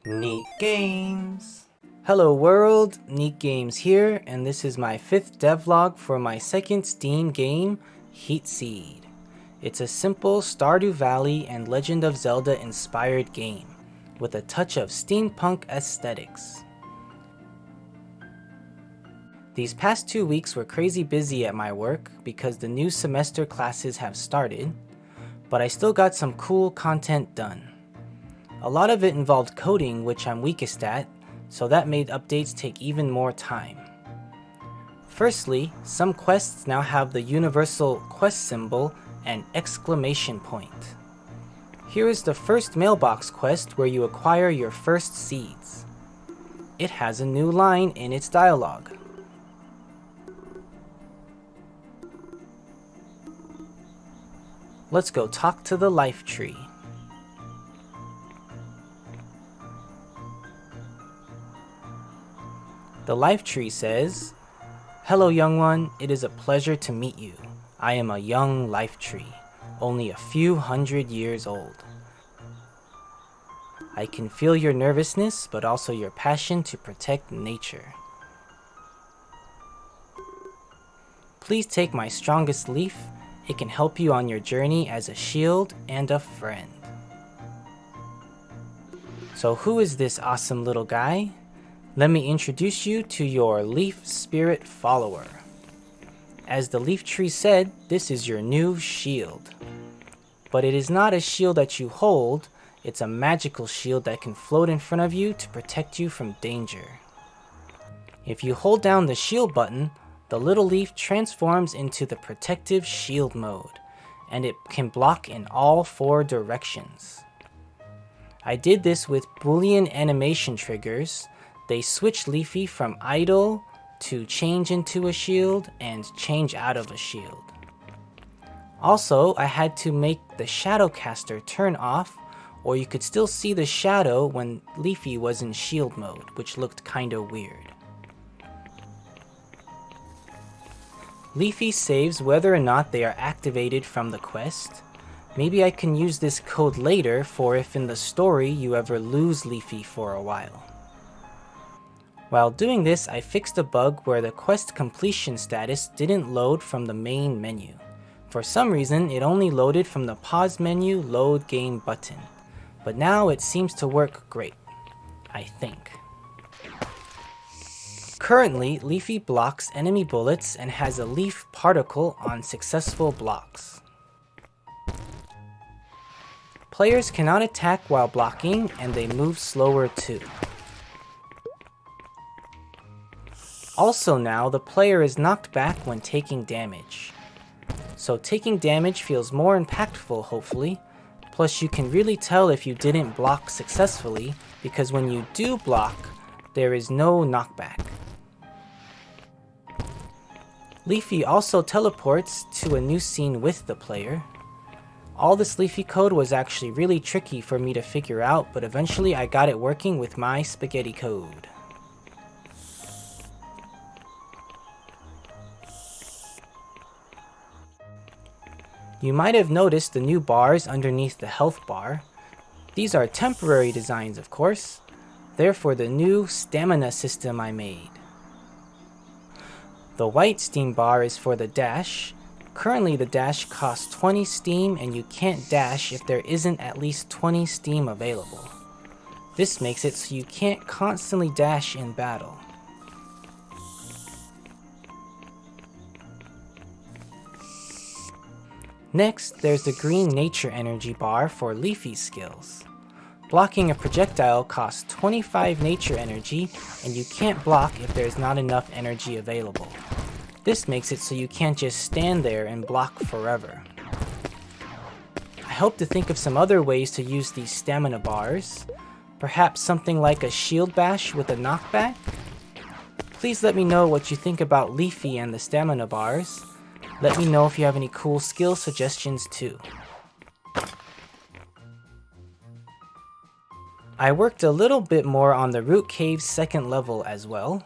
Neat Games! Hello world, Neat Games here, and this is my 5th devlog for my second Steam game, HEATSEED. It's a simple Stardew Valley and Legend of Zelda inspired game, with a touch of steampunk aesthetics. These past 2 weeks were crazy busy at my work because the new semester classes have started, but I still got some cool content done. A lot of it involved coding, which I'm weakest at, so that made updates take even more time. Firstly, some quests now have the universal quest symbol and exclamation point. Here is the first mailbox quest where you acquire your first seeds. It has a new line in its dialogue. Let's go talk to the life tree. The life tree says, "Hello young one, it is a pleasure to meet you. I am a young life tree, only a few hundred years old. I can feel your nervousness, but also your passion to protect nature. Please take my strongest leaf. It can help you on your journey as a shield and a friend." So who is this awesome little guy? Let me introduce you to your leaf spirit follower. As the leaf tree said, this is your new shield. But it is not a shield that you hold, it's a magical shield that can float in front of you to protect you from danger. If you hold down the shield button, the little leaf transforms into the protective shield mode, and it can block in all 4 directions. I did this with Boolean animation triggers. They switch Leafy from idle to change into a shield and change out of a shield. Also, I had to make the shadow caster turn off, or you could still see the shadow when Leafy was in shield mode, which looked kinda weird. Leafy saves whether or not they are activated from the quest. Maybe I can use this code later for if in the story you ever lose Leafy for a while. While doing this, I fixed a bug where the quest completion status didn't load from the main menu. For some reason, it only loaded from the pause menu load game button. But now it seems to work great, I think. Currently, Leafy blocks enemy bullets and has a leaf particle on successful blocks. Players cannot attack while blocking, and they move slower too. Also now, the player is knocked back when taking damage. So taking damage feels more impactful, hopefully. Plus you can really tell if you didn't block successfully, because when you do block, there is no knockback. Leafy also teleports to a new scene with the player. All this Leafy code was actually really tricky for me to figure out, but eventually I got it working with my spaghetti code. You might have noticed the new bars underneath the health bar. These are temporary designs, of course. They're for the new stamina system I made. The white steam bar is for the dash. Currently the dash costs 20 steam and you can't dash if there isn't at least 20 steam available. This makes it so you can't constantly dash in battle. Next, there's the green nature energy bar for Leafy skills. Blocking a projectile costs 25 nature energy, and you can't block if there's not enough energy available. This makes it so you can't just stand there and block forever. I hope to think of some other ways to use these stamina bars. Perhaps something like a shield bash with a knockback? Please let me know what you think about Leafy and the stamina bars. Let me know if you have any cool skill suggestions too. I worked a little bit more on the Root Cave's 2nd level as well.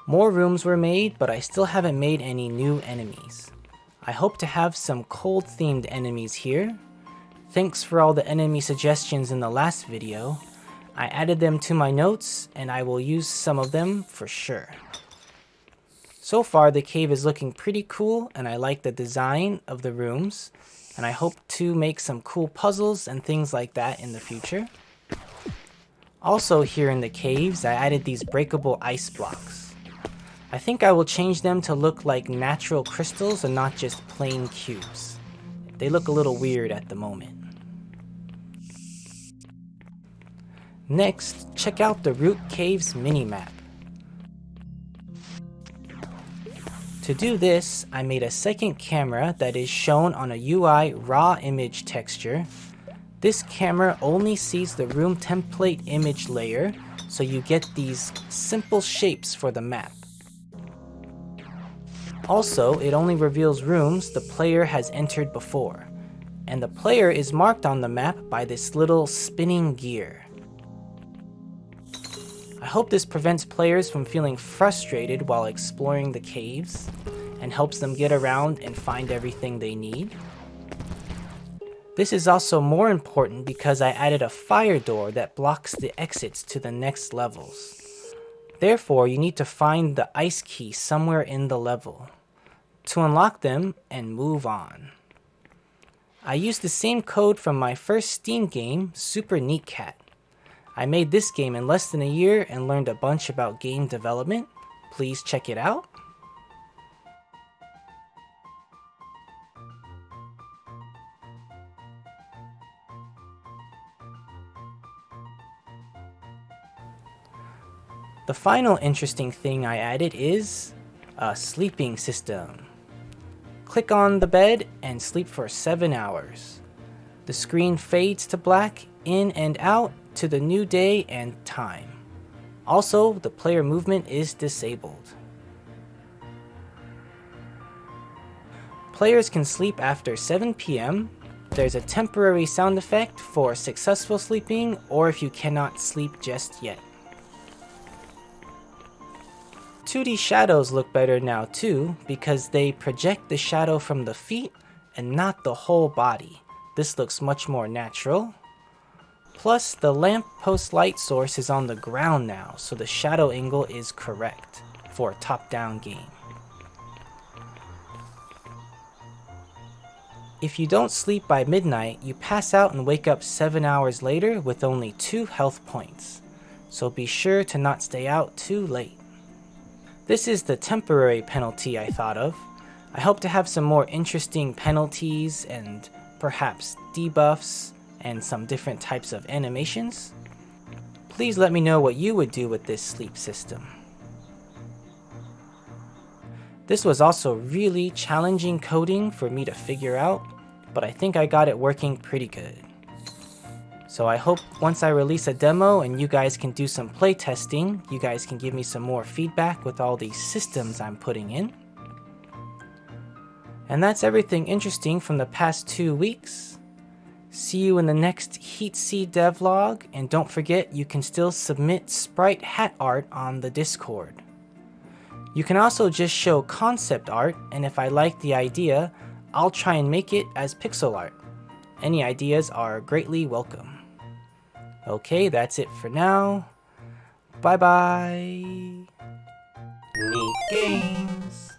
More rooms were made, but I still haven't made any new enemies. I hope to have some cold themed enemies here. Thanks for all the enemy suggestions in the last video. I added them to my notes and I will use some of them for sure. So far the cave is looking pretty cool and I like the design of the rooms, and I hope to make some cool puzzles and things like that in the future. Also here in the caves I added these breakable ice blocks. I think I will change them to look like natural crystals and not just plain cubes. They look a little weird at the moment. Next, check out the Root Caves minimap. To do this, I made a second camera that is shown on a UI raw image texture. This camera only sees the room template image layer, so you get these simple shapes for the map. Also, it only reveals rooms the player has entered before, and the player is marked on the map by this little spinning gear. I hope this prevents players from feeling frustrated while exploring the caves, and helps them get around and find everything they need. This is also more important because I added a fire door that blocks the exits to the next levels. Therefore, you need to find the ice key somewhere in the level to unlock them and move on. I used the same code from my first Steam game, Super Neat Cat. I made this game in less than a year and learned a bunch about game development. Please check it out. The final interesting thing I added is a sleeping system. Click on the bed and sleep for 7 hours. The screen fades to black in and out to the new day and time. Also, the player movement is disabled. Players can sleep after 7 p.m. There's a temporary sound effect for successful sleeping or if you cannot sleep just yet. 2D shadows look better now too because they project the shadow from the feet and not the whole body. This looks much more natural. Plus, the lamppost light source is on the ground now, so the shadow angle is correct for a top-down game. If you don't sleep by midnight, you pass out and wake up 7 hours later with only 2 health points, so be sure to not stay out too late. This is the temporary penalty I thought of. I hope to have some more interesting penalties and perhaps debuffs and some different types of animations. Please let me know what you would do with this sleep system. This was also really challenging coding for me to figure out, but I think I got it working pretty good. So I hope once I release a demo and you guys can do some playtesting, you guys can give me some more feedback with all these systems I'm putting in. And that's everything interesting from the past 2 weeks. See you in the next HEATSEED Devlog, and don't forget you can still submit sprite hat art on the Discord. You can also just show concept art, and if I like the idea, I'll try and make it as pixel art. Any ideas are greatly welcome. Okay, that's it for now. Bye bye. Neat games.